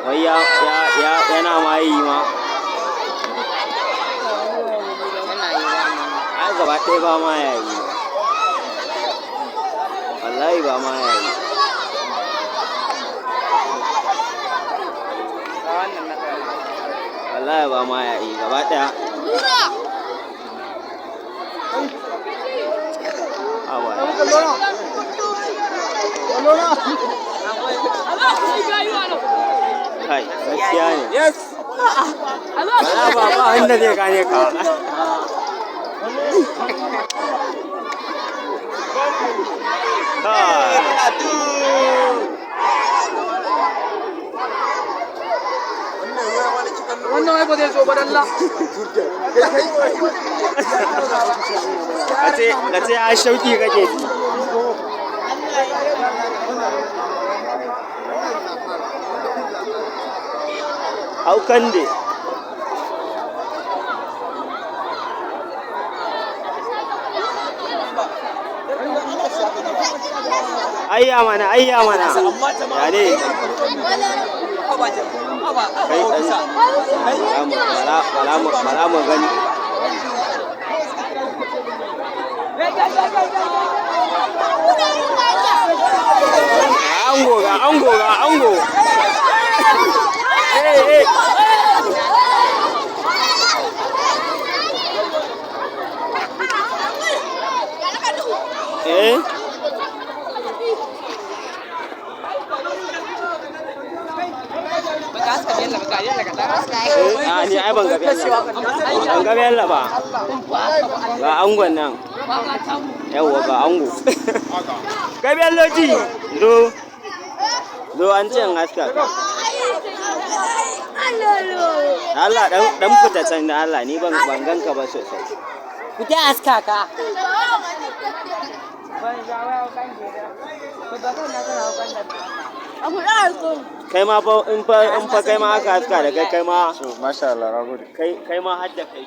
wai yana ma yi ma ai gaba ɗaya ba ma ya yi wallahi ba ma ya yi wallahi ba ma ya yi gaba ɗaya kai gaskiya ne ba wanda zai gane ka wannan wai ba zai zo ba dalla ka ce a shauki kake ji haukan de ayya mana ya ne kai bala mu gani ango ni ai ban ga bella ba ga angon nan yawa ga ango ga belloji zo an ce in haska Allah dan fita can da Allah ni ban ganka ba sosai fita haska ka kai ma fa in fa kai ma aka haska da kai ma masha Allah, na gode. Kai ma har da kai